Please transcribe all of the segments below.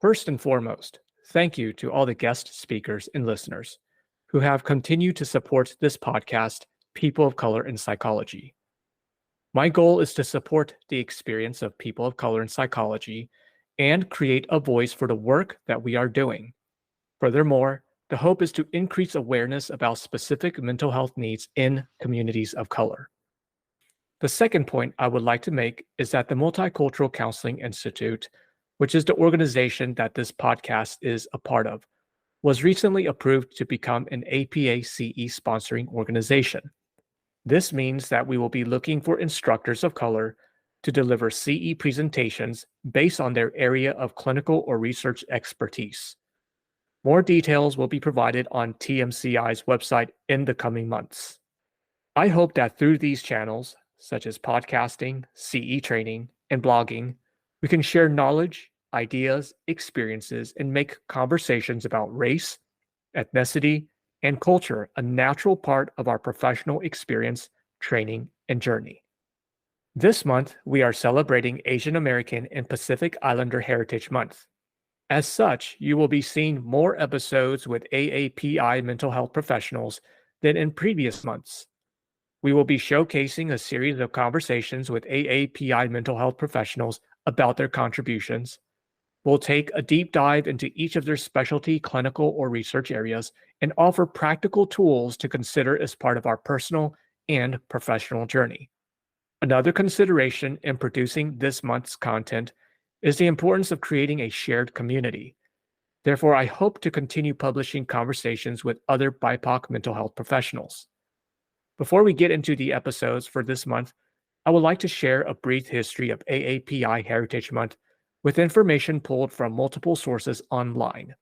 First and foremost, thank you to all the guest speakers and listeners who have continued to support this podcast, People of Color in Psychology. My goal is to support the experience of people of color in psychology and create a voice for the work that we are doing. Furthermore, the hope is to increase awareness about specific mental health needs in communities of color. The second point I would like to make is that the Multicultural Counseling Institute, which is the organization that this podcast is a part of, was recently approved to become an APA CE sponsoring organization. This means that we will be looking for instructors of color to deliver CE presentations based on their area of clinical or research expertise. More details will be provided on TMCI's website in the coming months. I hope that through these channels, such as podcasting, CE training, and blogging, we can share knowledge, ideas, experiences, and make conversations about race, ethnicity, and culture a natural part of our professional experience, training, and journey. This month, we are celebrating Asian American and Pacific Islander Heritage Month. As such, you will be seeing more episodes with AAPI mental health professionals than in previous months. We will be showcasing a series of conversations with AAPI mental health professionals about their contributions. We'll take a deep dive into each of their specialty clinical or research areas and offer practical tools to consider as part of our personal and professional journey. Another consideration in producing this month's content is the importance of creating a shared community. Therefore, I hope to continue publishing conversations with other BIPOC mental health professionals. Before we get into the episodes for this month, I would like to share a brief history of AAPI Heritage Month with information pulled from multiple sources online.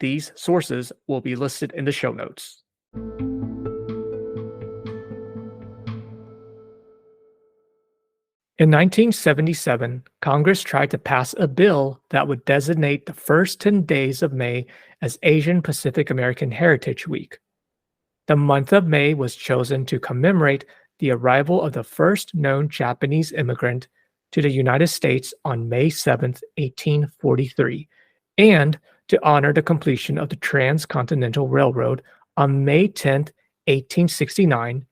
These sources will be listed in the show notes. In 1977, Congress tried to pass a bill that would designate the first 10 days of May as Asian Pacific American Heritage Week. The month of May was chosen to commemorate the arrival of the first known Japanese immigrant to the United States on May 7, 1843, and to honor the completion of the Transcontinental Railroad on May 10, 1869,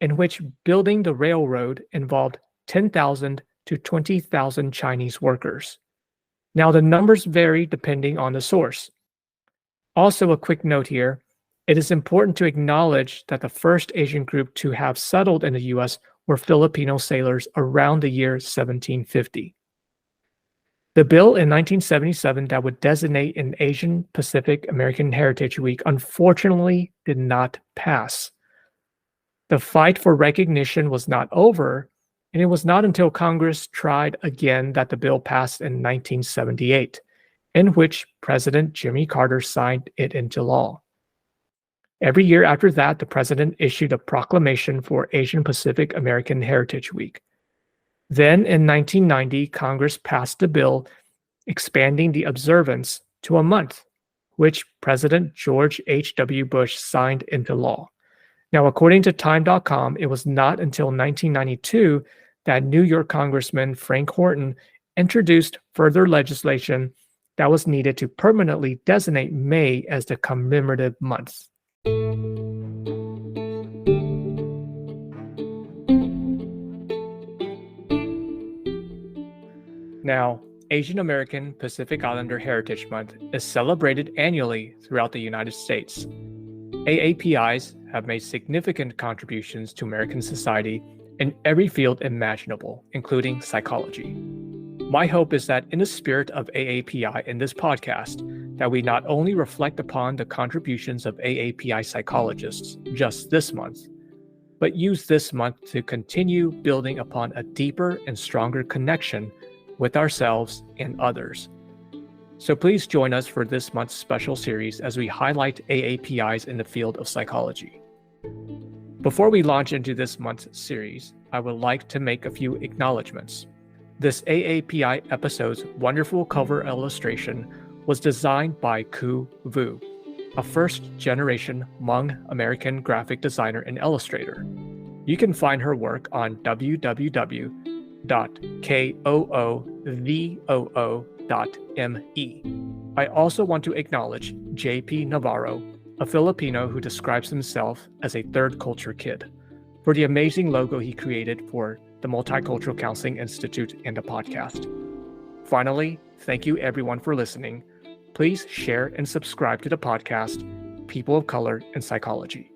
in which building the railroad involved 10,000 to 20,000 Chinese workers. Now, the numbers vary depending on the source. Also, a quick note here, it is important to acknowledge that the first Asian group to have settled in the U.S. were Filipino sailors around the year 1750. The bill in 1977 that would designate an Asian Pacific American Heritage Week unfortunately did not pass. The fight for recognition was not over, and it was not until Congress tried again that the bill passed in 1978, in which President Jimmy Carter signed it into law. Every year after that, the president issued a proclamation for Asian Pacific American Heritage Week. Then in 1990, Congress passed a bill expanding the observance to a month, which President George H.W. Bush signed into law. Now, according to Time.com, it was not until 1992 that New York Congressman Frank Horton introduced further legislation that was needed to permanently designate May as the commemorative month. Now, Asian American Pacific Islander Heritage Month is celebrated annually throughout the United States. AAPIs have made significant contributions to American society in every field imaginable, including psychology. My hope is that in the spirit of AAPI in this podcast, that we not only reflect upon the contributions of AAPI psychologists just this month, but use this month to continue building upon a deeper and stronger connection with ourselves and others. So please join us for this month's special series as we highlight AAPIs in the field of psychology. Before we launch into this month's series, I would like to make a few acknowledgments. This AAPI episode's wonderful cover illustration was designed by Ku Vu, a first-generation Hmong American graphic designer and illustrator. You can find her work on www.koovoo.com. I also want to acknowledge JP Navarro, a Filipino who describes himself as a third culture kid, for the amazing logo he created for the Multicultural Counseling Institute and the podcast. Finally, thank you everyone for listening. Please share and subscribe to the podcast, People of Color in Psychology.